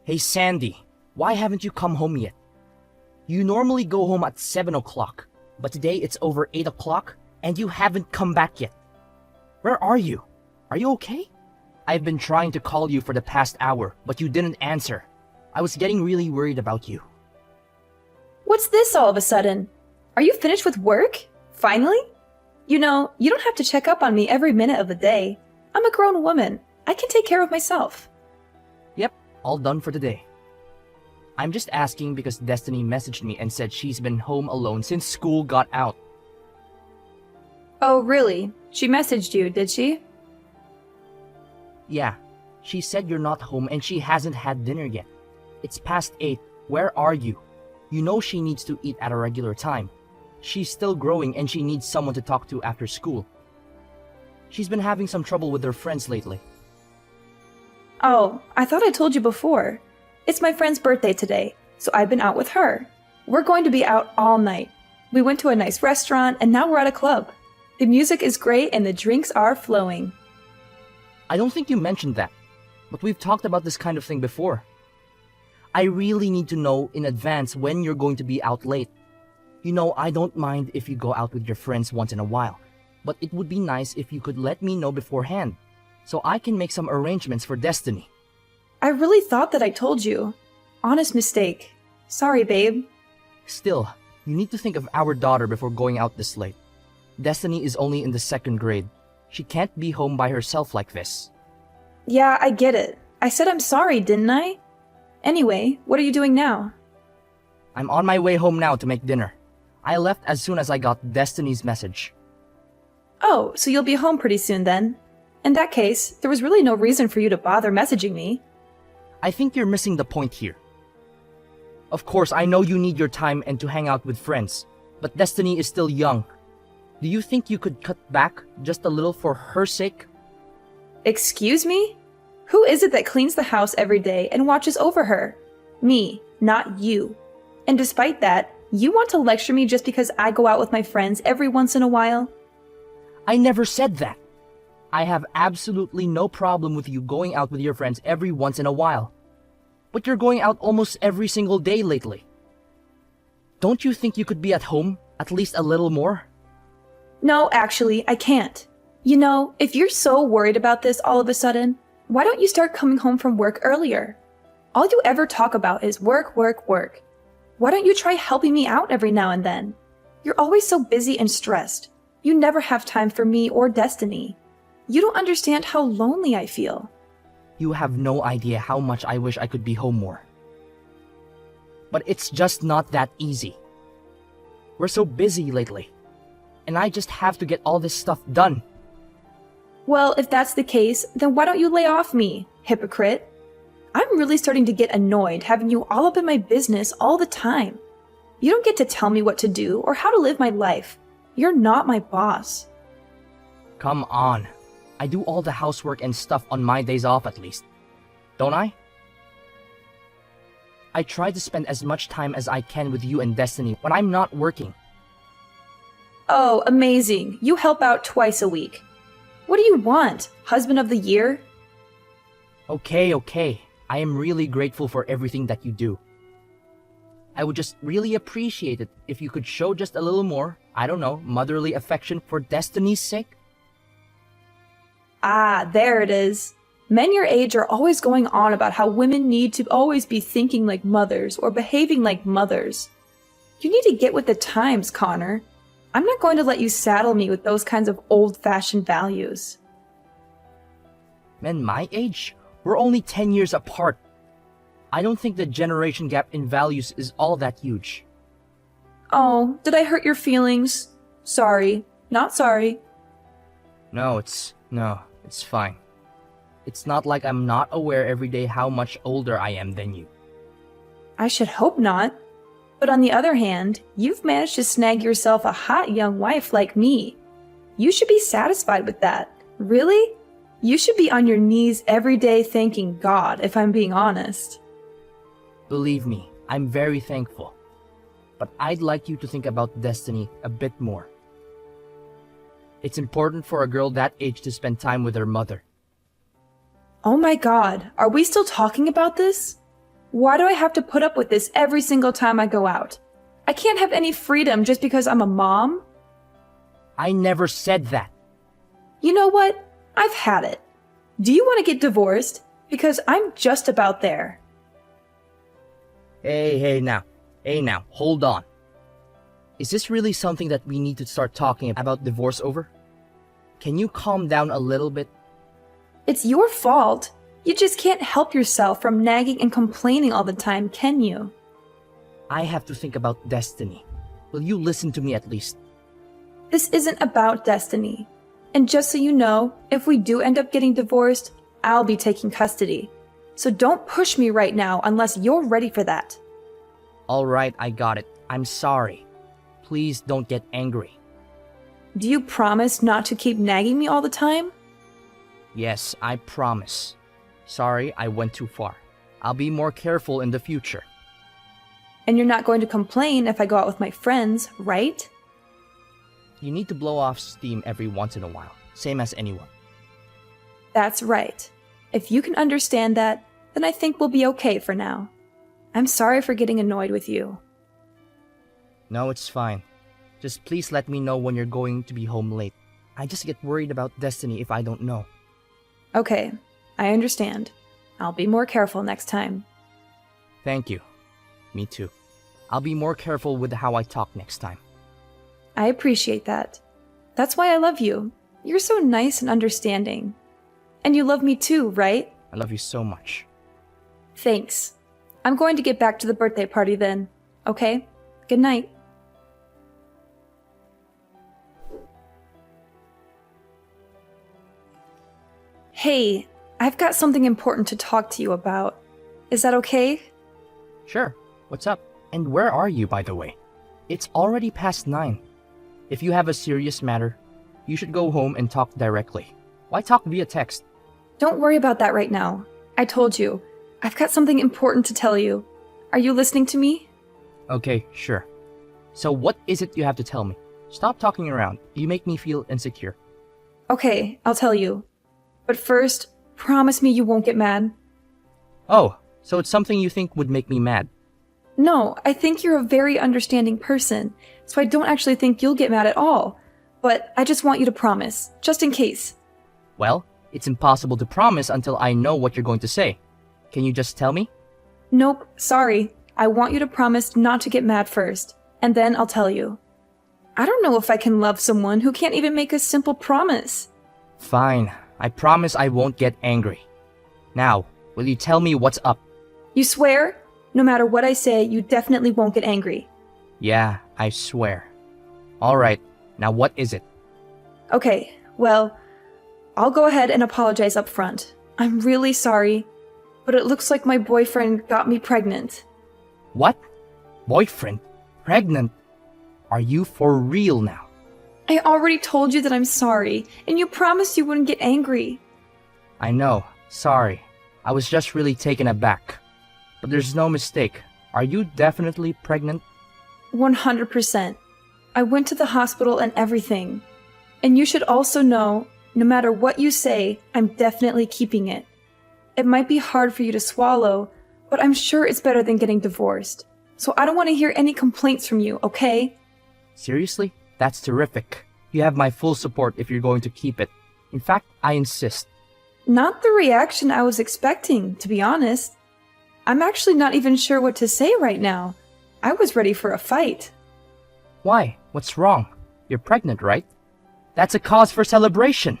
Hey Sandy, why haven't you come home yet? You normally go home at 7 o'clock, but today it's over 8 o'clock and you haven't come back yet. Where are you? Are you okay? I've been trying to call you for the past hour, but you didn't answer. I was getting really worried about you. What's this all of a sudden? Are you finished with work? Finally? You know, you don't have to check up on me every minute of the day. I'm a grown woman. I can take care of myself. Yep, all done for today. I'm just asking because Destiny messaged me and said she's been home alone since school got out. Oh, really? She messaged you, did she? Yeah, she said you're not home and she hasn't had dinner yet. It's past 8. Where are you? You know she needs to eat at a regular time. She's still growing and she needs someone to talk to after school. She's been having some trouble with her friends lately. Oh, I thought I told you before. It's my friend's birthday today, so I've been out with her. We're going to be out all night. We went to a nice restaurant and now we're at a club. The music is great and the drinks are flowing. I don't think you mentioned that, but we've talked about this kind of thing before. I really need to know in advance when you're going to be out late. You know, I don't mind if you go out with your friends once in a while, but it would be nice if you could let me know beforehand, so I can make some arrangements for Destiny. I really thought that I told you. Honest mistake. Sorry, babe. Still, you need to think of our daughter before going out this late. Destiny is only in the 2nd grade. She can't be home by herself like this. Yeah, I get it. I said I'm sorry, didn't I? Anyway, what are you doing now? I'm on my way home now to make dinner. I left as soon as I got Destiny's message. Oh, so you'll be home pretty soon then. In that case, there was really no reason for you to bother messaging me. I think you're missing the point here. Of course, I know you need your time and to hang out with friends, but Destiny is still young. Do you think you could cut back just a little for her sake? Excuse me? Who is it that cleans the house every day and watches over her? Me, not you. And despite that, you want to lecture me just because I go out with my friends every once in a while? I never said that. I have absolutely no problem with you going out with your friends every once in a while. But you're going out almost every single day lately. Don't you think you could be at home at least a little more? No, actually, I can't. You know, if you're so worried about this all of a sudden, why don't you start coming home from work earlier? All you ever talk about is work, work, work. Why don't you try helping me out every now and then? You're always so busy and stressed. You never have time for me or Destiny. You don't understand how lonely I feel. You have no idea how much I wish I could be home more. But it's just not that easy. We're so busy lately, and I just have to get all this stuff done. Well, if that's the case, then why don't you lay off me, hypocrite? I'm really starting to get annoyed having you all up in my business all the time. You don't get to tell me what to do or how to live my life. You're not my boss. Come on. I do all the housework and stuff on my days off at least. Don't I? I try to spend as much time as I can with you and Destiny when I'm not working. Oh, amazing. You help out twice a week. What do you want? Husband of the year? Okay. I am really grateful for everything that you do. I would just really appreciate it if you could show just a little more, I don't know, motherly affection for Destiny's sake. Ah, there it is. Men your age are always going on about how women need to always be thinking like mothers or behaving like mothers. You need to get with the times, Connor. I'm not going to let you saddle me with those kinds of old-fashioned values. Men my age? We're only 10 years apart. I don't think the generation gap in values is all that huge. Oh, did I hurt your feelings? Sorry. Not sorry. No, it's fine. It's not like I'm not aware every day how much older I am than you. I should hope not. But on the other hand, you've managed to snag yourself a hot young wife like me. You should be satisfied with that. Really? You should be on your knees every day thanking God, if I'm being honest. Believe me, I'm very thankful. But I'd like you to think about Destiny a bit more. It's important for a girl that age to spend time with her mother. Oh my God, are we still talking about this? Why do I have to put up with this every single time I go out? I can't have any freedom just because I'm a mom? I never said that. You know what? I've had it. Do you want to get divorced? Because I'm just about there. Hey now, hold on. Is this really something that we need to start talking about divorce over? Can you calm down a little bit? It's your fault. You just can't help yourself from nagging and complaining all the time, can you? I have to think about destiny. Will you listen to me at least? This isn't about destiny. And just so you know, if we do end up getting divorced, I'll be taking custody. So don't push me right now unless you're ready for that. Alright, I got it. I'm sorry. Please don't get angry. Do you promise not to keep nagging me all the time? Yes, I promise. Sorry, I went too far. I'll be more careful in the future. And you're not going to complain if I go out with my friends, right? You need to blow off steam every once in a while, same as anyone. That's right. If you can understand that, then I think we'll be okay for now. I'm sorry for getting annoyed with you. No, it's fine. Just please let me know when you're going to be home late. I just get worried about Destiny if I don't know. Okay, I understand. I'll be more careful next time. Thank you. Me too. I'll be more careful with how I talk next time. I appreciate that. That's why I love you. You're so nice and understanding. And you love me too, right? I love you so much. Thanks. I'm going to get back to the birthday party then. Okay? Good night. Hey, I've got something important to talk to you about. Is that okay? Sure. What's up? And where are you, by the way? It's already past 9. If you have a serious matter, you should go home and talk directly. Why talk via text? Don't worry about that right now. I told you. I've got something important to tell you. Are you listening to me? Okay, sure. So what is it you have to tell me? Stop talking around. You make me feel insecure. Okay, I'll tell you. But first, promise me you won't get mad. Oh, so it's something you think would make me mad. No, I think you're a very understanding person, so I don't actually think you'll get mad at all. But I just want you to promise, just in case. Well, it's impossible to promise until I know what you're going to say. Can you just tell me? Nope, sorry. I want you to promise not to get mad first, and then I'll tell you. I don't know if I can love someone who can't even make a simple promise. Fine. I promise I won't get angry. Now, will you tell me what's up? You swear? No matter what I say, you definitely won't get angry. Yeah, I swear. Alright, now what is it? Okay, well, I'll go ahead and apologize up front. I'm really sorry, but it looks like my boyfriend got me pregnant. What? Boyfriend? Pregnant? Are you for real now? I already told you that I'm sorry, and you promised you wouldn't get angry. I know, sorry. I was just really taken aback. But there's no mistake. Are you definitely pregnant? 100%. I went to the hospital and everything. And you should also know, no matter what you say, I'm definitely keeping it. It might be hard for you to swallow, but I'm sure it's better than getting divorced. So I don't want to hear any complaints from you, okay? Seriously? That's terrific. You have my full support if you're going to keep it. In fact, I insist. Not the reaction I was expecting, to be honest. I'm actually not even sure what to say right now. I was ready for a fight. Why? What's wrong? You're pregnant, right? That's a cause for celebration.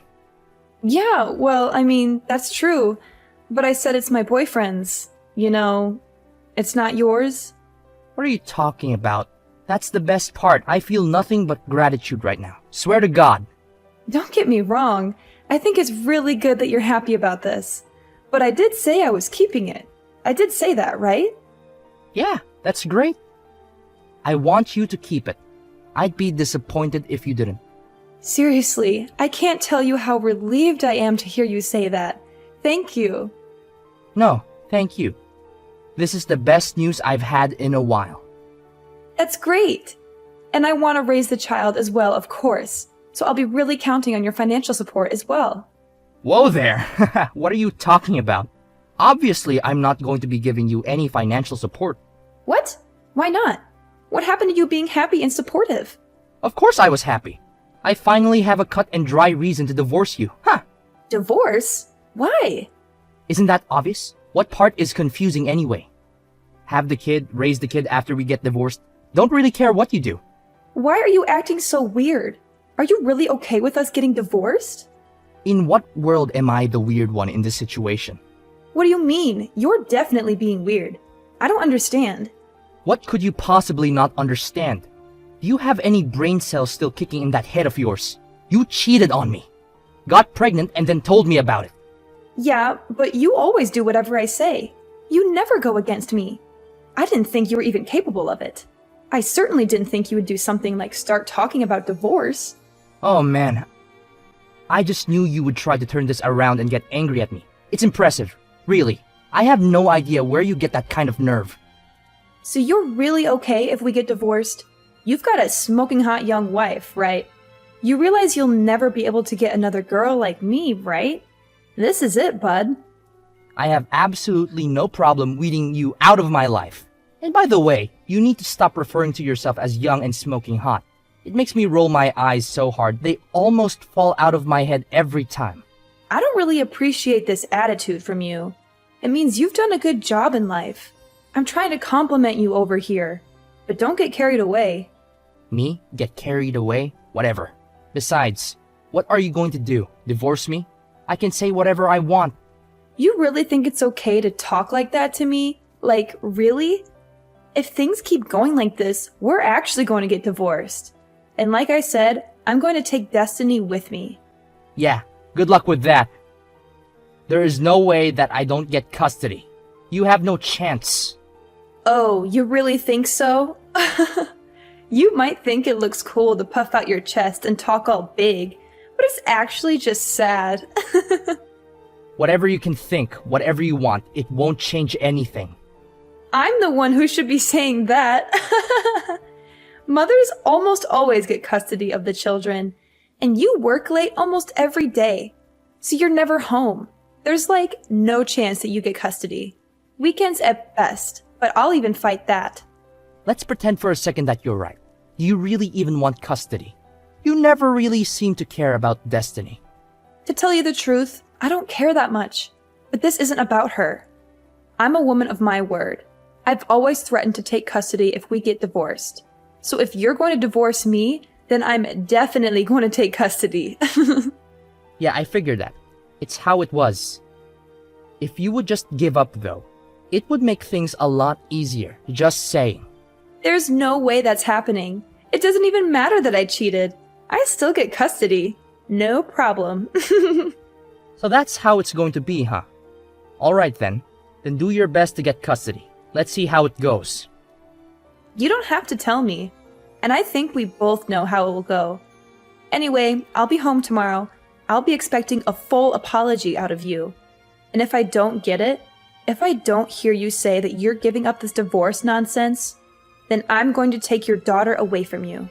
Yeah, well, I mean, that's true. But I said it's my boyfriend's. You know, it's not yours. What are you talking about? That's the best part. I feel nothing but gratitude right now. Swear to God. Don't get me wrong. I think it's really good that you're happy about this. But I did say I was keeping it. I did say that, right? Yeah, that's great. I want you to keep it. I'd be disappointed if you didn't. Seriously, I can't tell you how relieved I am to hear you say that. Thank you. No, thank you. This is the best news I've had in a while. That's great. And I want to raise the child as well, of course. So I'll be really counting on your financial support as well. Whoa there! What are you talking about? Obviously, I'm not going to be giving you any financial support. What? Why not? What happened to you being happy and supportive? Of course I was happy. I finally have a cut and dry reason to divorce you. Huh? Divorce? Why? Isn't that obvious? What part is confusing anyway? Have the kid, raise the kid after we get divorced. Don't really care what you do. Why are you acting so weird? Are you really okay with us getting divorced? In what world am I the weird one in this situation? What do you mean? You're definitely being weird. I don't understand. What could you possibly not understand? Do you have any brain cells still kicking in that head of yours? You cheated on me. Got pregnant and then told me about it. Yeah, but you always do whatever I say. You never go against me. I didn't think you were even capable of it. I certainly didn't think you would do something like start talking about divorce. Oh man. I just knew you would try to turn this around and get angry at me. It's impressive. Really. I have no idea where you get that kind of nerve. So you're really okay if we get divorced? You've got a smoking hot young wife, right? You realize you'll never be able to get another girl like me, right? This is it, bud. I have absolutely no problem weeding you out of my life. And by the way, you need to stop referring to yourself as young and smoking hot. It makes me roll my eyes so hard they almost fall out of my head every time. I don't really appreciate this attitude from you. It means you've done a good job in life. I'm trying to compliment you over here, but don't get carried away. Me? Get carried away? Whatever. Besides, what are you going to do? Divorce me? I can say whatever I want. You really think it's okay to talk like that to me? Like, really? If things keep going like this, we're actually going to get divorced. And like I said, I'm going to take Destiny with me. Yeah, good luck with that. There is no way that I don't get custody. You have no chance. Oh, you really think so? You might think it looks cool to puff out your chest and talk all big, but it's actually just sad. Whatever you can think, whatever you want, it won't change anything. I'm the one who should be saying that. Mothers almost always get custody of the children, and you work late almost every day, so you're never home. There's like no chance that you get custody. Weekends at best, but I'll even fight that. Let's pretend for a second that you're right. Do you really even want custody? You never really seem to care about Destiny. To tell you the truth, I don't care that much. But this isn't about her. I'm a woman of my word. I've always threatened to take custody if we get divorced. So if you're going to divorce me, then I'm definitely going to take custody. Yeah, I figured that. It's how it was. If you would just give up though, it would make things a lot easier. Just saying. There's no way that's happening. It doesn't even matter that I cheated. I still get custody. No problem. So that's how it's going to be, huh? Alright then. Then do your best to get custody. Let's see how it goes. You don't have to tell me. And I think we both know how it will go. Anyway, I'll be home tomorrow. I'll be expecting a full apology out of you. And if I don't get it, if I don't hear you say that you're giving up this divorce nonsense, then I'm going to take your daughter away from you.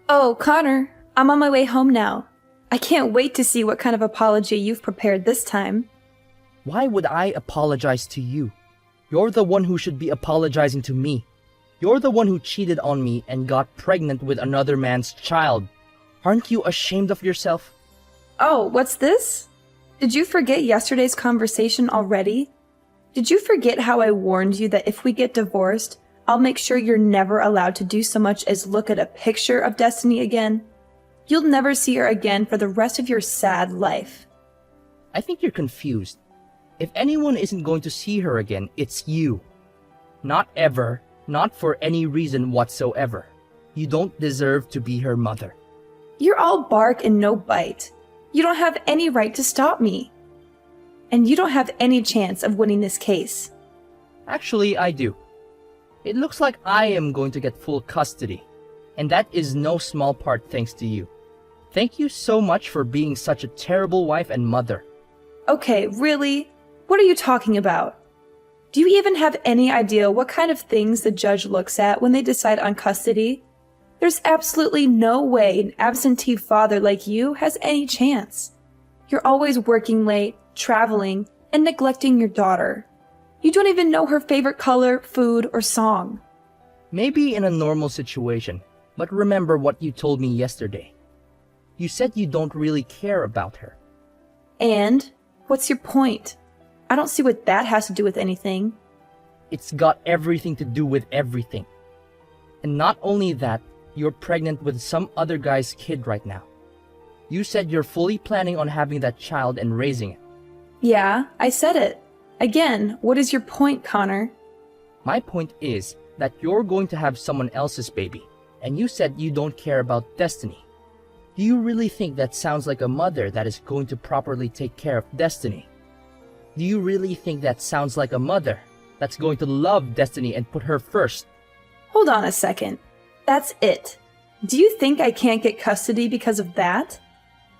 Oh, Connor, I'm on my way home now. I can't wait to see what kind of apology you've prepared this time. Why would I apologize to you? You're the one who should be apologizing to me. You're the one who cheated on me and got pregnant with another man's child. Aren't you ashamed of yourself? Oh, what's this? Did you forget yesterday's conversation already? Did you forget how I warned you that if we get divorced, I'll make sure you're never allowed to do so much as look at a picture of Destiny again? You'll never see her again for the rest of your sad life. I think you're confused. If anyone isn't going to see her again, it's you. Not ever, not for any reason whatsoever. You don't deserve to be her mother. You're all bark and no bite. You don't have any right to stop me. And you don't have any chance of winning this case. Actually, I do. It looks like I am going to get full custody. And that is no small part thanks to you. Thank you so much for being such a terrible wife and mother. Okay, really? What are you talking about? Do you even have any idea what kind of things the judge looks at when they decide on custody? There's absolutely no way an absentee father like you has any chance. You're always working late, traveling, and neglecting your daughter. You don't even know her favorite color, food, or song. Maybe in a normal situation, but remember what you told me yesterday. You said you don't really care about her. And what's your point? I don't see what that has to do with anything. It's got everything to do with everything. And not only that, you're pregnant with some other guy's kid right now. You said you're fully planning on having that child and raising it. Yeah, I said it. Again, what is your point, Connor? My point is that you're going to have someone else's baby, and you said you don't care about Destiny. Do you really think that sounds like a mother that is going to properly take care of Destiny? Do you really think that sounds like a mother that's going to love Destiny and put her first? Hold on a second. That's it. Do you think I can't get custody because of that?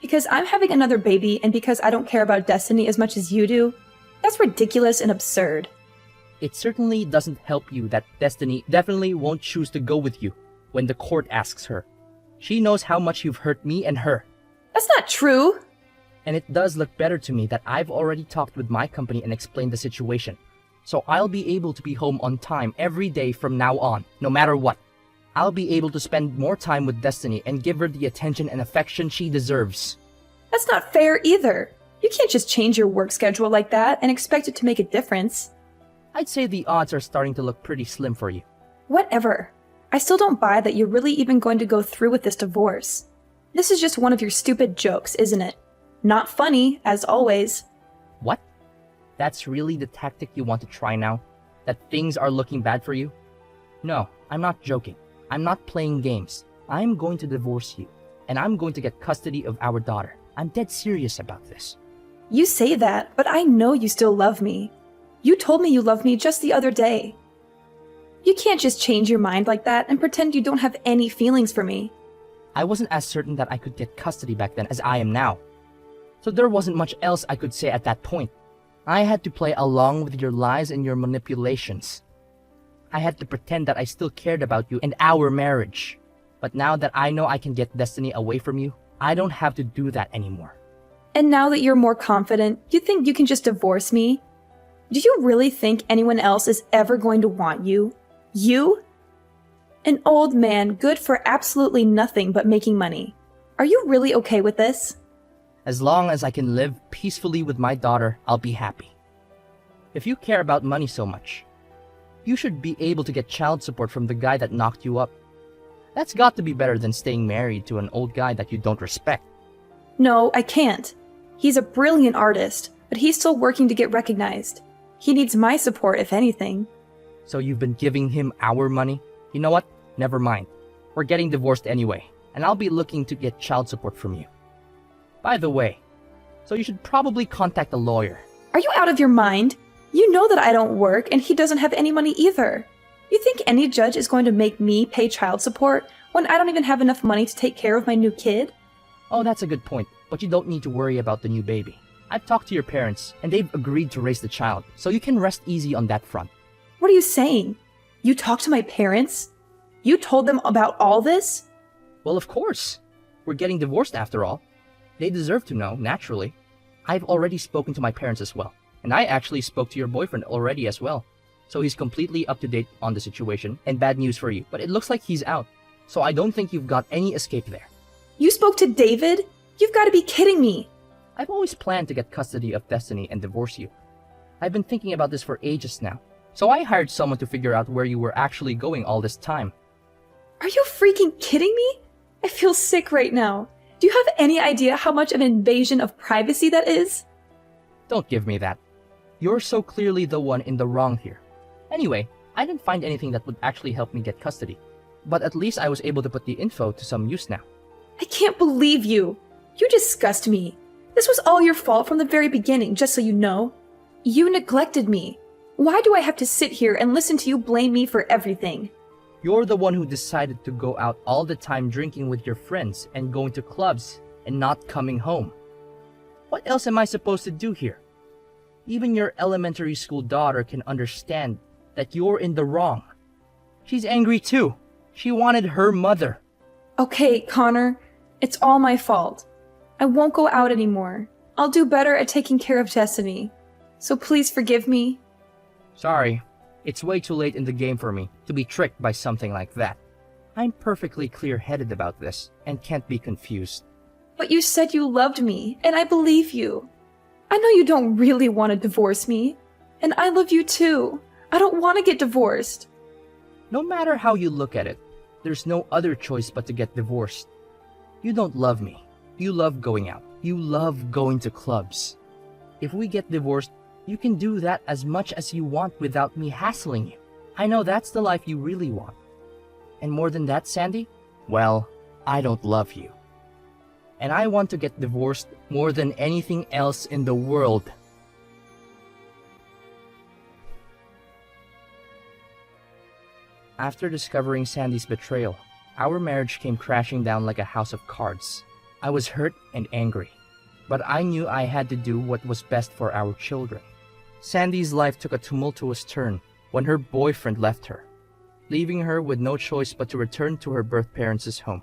Because I'm having another baby and because I don't care about Destiny as much as you do? That's ridiculous and absurd. It certainly doesn't help you that Destiny definitely won't choose to go with you when the court asks her. She knows how much you've hurt me and her. That's not true. And it does look better to me that I've already talked with my company and explained the situation. So I'll be able to be home on time every day from now on, no matter what. I'll be able to spend more time with Destiny and give her the attention and affection she deserves. That's not fair either. You can't just change your work schedule like that and expect it to make a difference. I'd say the odds are starting to look pretty slim for you. Whatever. I still don't buy that you're really even going to go through with this divorce. This is just one of your stupid jokes, isn't it? Not funny, as always. What? That's really the tactic you want to try now? That things are looking bad for you? No, I'm not joking. I'm not playing games. I'm going to divorce you, and I'm going to get custody of our daughter. I'm dead serious about this. You say that, but I know you still love me. You told me you loved me just the other day. You can't just change your mind like that and pretend you don't have any feelings for me. I wasn't as certain that I could get custody back then as I am now. So there wasn't much else I could say at that point. I had to play along with your lies and your manipulations. I had to pretend that I still cared about you and our marriage. But now that I know I can get Destiny away from you, I don't have to do that anymore. And now that you're more confident, you think you can just divorce me? Do you really think anyone else is ever going to want you? You? An old man good for absolutely nothing but making money. Are you really okay with this? As long as I can live peacefully with my daughter, I'll be happy. If you care about money so much, you should be able to get child support from the guy that knocked you up. That's got to be better than staying married to an old guy that you don't respect. No, I can't. He's a brilliant artist, but he's still working to get recognized. He needs my support, if anything. So you've been giving him our money? You know what? Never mind. We're getting divorced anyway, and I'll be looking to get child support from you. By the way, so you should probably contact a lawyer. Are you out of your mind? You know that I don't work and he doesn't have any money either. You think any judge is going to make me pay child support when I don't even have enough money to take care of my new kid? Oh, that's a good point, but you don't need to worry about the new baby. I've talked to your parents, and they've agreed to raise the child, so you can rest easy on that front. What are you saying? You talked to my parents? You told them about all this? Well, of course. We're getting divorced after all. They deserve to know, naturally. I've already spoken to my parents as well, and I actually spoke to your boyfriend already as well. So he's completely up to date on the situation, and bad news for you, but it looks like he's out. So I don't think you've got any escape there. You spoke to David? You've got to be kidding me. I've always planned to get custody of Destiny and divorce you. I've been thinking about this for ages now. So I hired someone to figure out where you were actually going all this time. Are you freaking kidding me? I feel sick right now. Do you have any idea how much of an invasion of privacy that is? Don't give me that. You're so clearly the one in the wrong here. Anyway, I didn't find anything that would actually help me get custody. But at least I was able to put the info to some use now. I can't believe you. You disgust me. This was all your fault from the very beginning, just so you know. You neglected me. Why do I have to sit here and listen to you blame me for everything? You're the one who decided to go out all the time drinking with your friends and going to clubs and not coming home. What else am I supposed to do here? Even your elementary school daughter can understand that you're in the wrong. She's angry too. She wanted her mother. Okay, Connor, it's all my fault. I won't go out anymore. I'll do better at taking care of Destiny. So please forgive me. Sorry, it's way too late in the game for me to be tricked by something like that. I'm perfectly clear-headed about this and can't be confused. But you said you loved me, and I believe you. I know you don't really want to divorce me, and I love you too. I don't want to get divorced. No matter how you look at it, there's no other choice but to get divorced. You don't love me. You love going out. You love going to clubs. If we get divorced, you can do that as much as you want without me hassling you. I know that's the life you really want. And more than that, Sandy, well, I don't love you. And I want to get divorced more than anything else in the world. After discovering Sandy's betrayal, our marriage came crashing down like a house of cards. I was hurt and angry, but I knew I had to do what was best for our children. Sandy's life took a tumultuous turn when her boyfriend left her, leaving her with no choice but to return to her birth parents' home.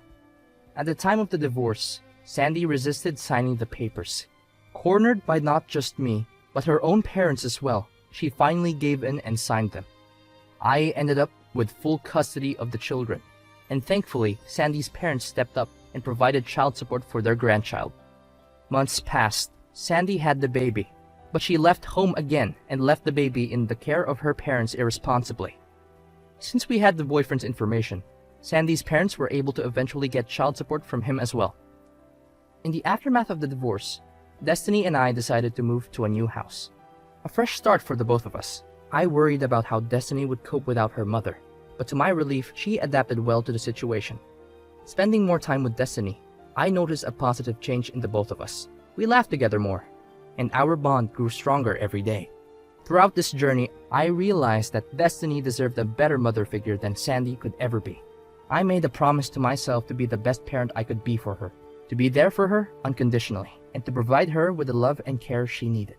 At the time of the divorce, Sandy resisted signing the papers. Cornered by not just me, but her own parents as well, she finally gave in and signed them. I ended up with full custody of the children, and thankfully, Sandy's parents stepped up and provided child support for their grandchild. Months passed. Sandy had the baby, but she left home again and left the baby in the care of her parents irresponsibly. Since we had the boyfriend's information, Sandy's parents were able to eventually get child support from him as well. In the aftermath of the divorce, Destiny and I decided to move to a new house. A fresh start for the both of us. I worried about how Destiny would cope without her mother, but to my relief, she adapted well to the situation. Spending more time with Destiny, I noticed a positive change in the both of us. We laughed together more, and our bond grew stronger every day. Throughout this journey, I realized that Destiny deserved a better mother figure than Sandy could ever be. I made a promise to myself to be the best parent I could be for her, to be there for her unconditionally, and to provide her with the love and care she needed.